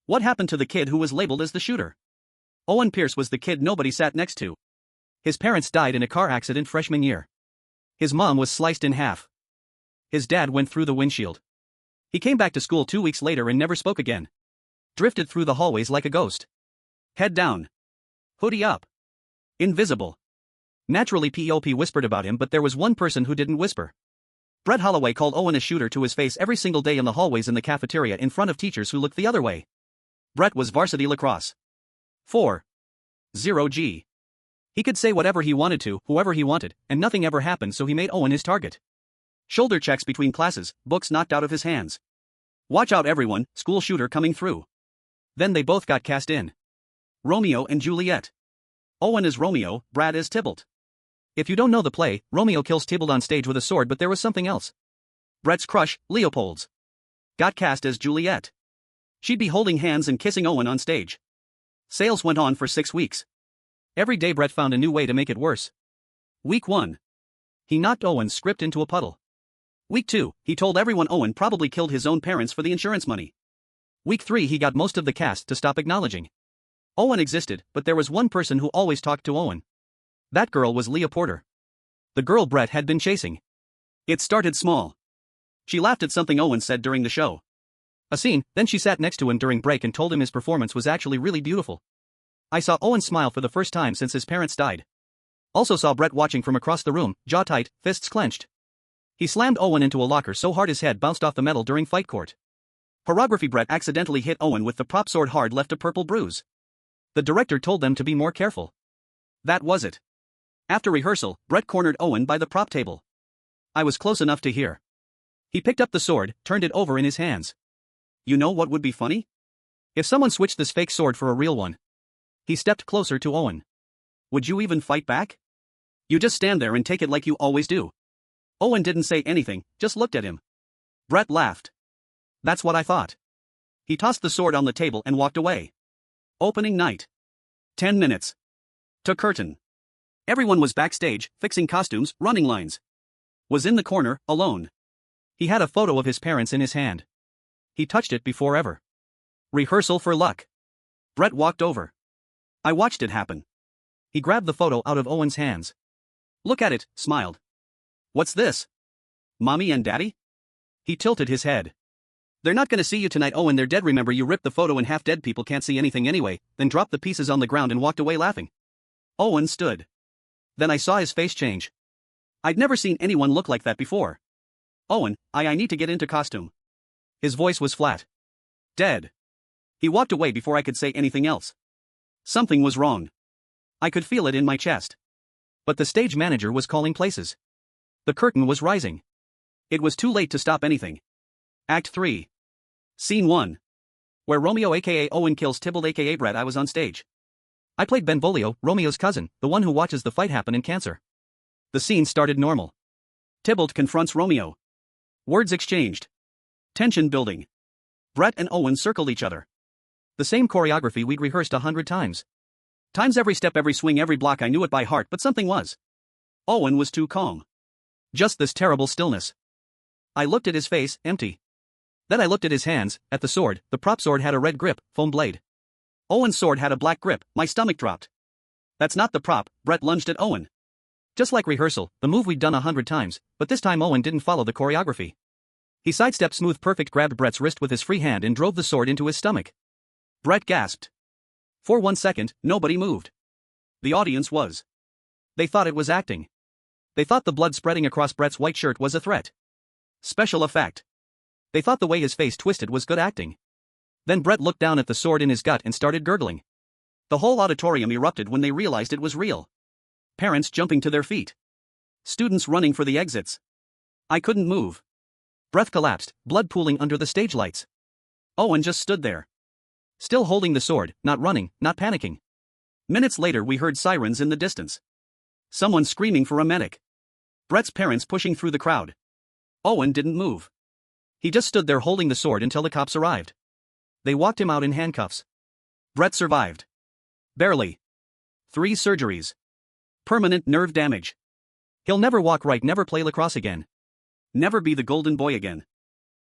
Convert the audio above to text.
What happened to the kid who was labeled as the shooter? Owen Pierce was the kid nobody sat next to. His parents died in a car accident freshman year. His mom was sliced in half. His dad went through the windshield. He came back to school 2 weeks later and never spoke again. Drifted through the hallways like a ghost. Head down. Hoodie up. Invisible. Naturally Pop whispered about him, but there was one person who didn't whisper. Brett Holloway called Owen a shooter to his face every single day in the hallways in the cafeteria in front of teachers who looked the other way. Brett was varsity lacrosse. 4-0G. He could say whatever he wanted to, whoever he wanted, and nothing ever happened, so he made Owen his target. Shoulder checks between classes, books knocked out of his hands. Watch out everyone, school shooter coming through. Then they both got cast in. Romeo and Juliet. Owen is Romeo, Brad is Tybalt. If you don't know the play, Romeo kills Tybalt on stage with a sword, but there was something else. Brett's crush, Leopold's, got cast as Juliet. She'd be holding hands and kissing Owen on stage. Sales went on for 6 weeks. Every day Brett found a new way to make it worse. Week 1. He knocked Owen's script into a puddle. Week 2, he told everyone Owen probably killed his own parents for the insurance money. Week 3, he got most of the cast to stop acknowledging Owen existed, but there was one person who always talked to Owen. That girl was Leah Porter. The girl Brett had been chasing. It started small. She laughed at something Owen said during the show. A scene, then she sat next to him during break and told him his performance was actually really beautiful. I saw Owen smile for the first time since his parents died. Also saw Brett watching from across the room, jaw tight, fists clenched. He slammed Owen into a locker so hard his head bounced off the metal during fight court. Choreography. Brett accidentally hit Owen with the prop sword hard, left a purple bruise. The director told them to be more careful. That was it. After rehearsal, Brett cornered Owen by the prop table. I was close enough to hear. He picked up the sword, turned it over in his hands. You know what would be funny? If someone switched this fake sword for a real one. He stepped closer to Owen. Would you even fight back? You just stand there and take it like you always do. Owen didn't say anything, just looked at him. Brett laughed. That's what I thought. He tossed the sword on the table and walked away. Opening night. 10 minutes. To curtain. Everyone was backstage, fixing costumes, running lines. Was in the corner, alone. He had a photo of his parents in his hand. He touched it before ever. Rehearsal for luck. Brett walked over. I watched it happen. He grabbed the photo out of Owen's hands. Look at it, smiled. What's this? Mommy and Daddy? He tilted his head. They're not gonna see you tonight, Owen, they're dead. Remember, you ripped the photo in half. Dead people can't see anything anyway. Then dropped the pieces on the ground and walked away laughing. Owen stood. Then I saw his face change. I'd never seen anyone look like that before. Owen, I need to get into costume. His voice was flat. Dead. He walked away before I could say anything else. Something was wrong. I could feel it in my chest. But the stage manager was calling places. The curtain was rising. It was too late to stop anything. Act 3. Scene 1. Where Romeo aka Owen kills Tybalt aka Brett. I was on stage. I played Benvolio, Romeo's cousin, the one who watches the fight happen in cancer. The scene started normal. Tybalt confronts Romeo. Words exchanged. Tension building. Brett and Owen circled each other. The same choreography we'd rehearsed 100 times. Every step, every swing, every block. I knew it by heart, but something was. Owen was too calm. Just this terrible stillness. I looked at his face, empty. Then I looked at his hands, at the sword. The prop sword had a red grip, foam blade. Owen's sword had a black grip. My stomach dropped. That's not the prop. Brett lunged at Owen. Just like rehearsal, the move we'd done 100 times, but this time Owen didn't follow the choreography. He sidestepped smooth, perfect, grabbed Brett's wrist with his free hand and drove the sword into his stomach. Brett gasped. For 1 second, nobody moved. The audience was. They thought it was acting. They thought the blood spreading across Brett's white shirt was a threat. Special effect. They thought the way his face twisted was good acting. Then Brett looked down at the sword in his gut and started gurgling. The whole auditorium erupted when they realized it was real. Parents jumping to their feet. Students running for the exits. I couldn't move. Breath collapsed, blood pooling under the stage lights. Owen just stood there. Still holding the sword, not running, not panicking. Minutes later we heard sirens in the distance. Someone screaming for a medic. Brett's parents pushing through the crowd. Owen didn't move. He just stood there holding the sword until the cops arrived. They walked him out in handcuffs. Brett survived. Barely. 3 surgeries. Permanent nerve damage. He'll never walk right, never play lacrosse again. Never be the golden boy again.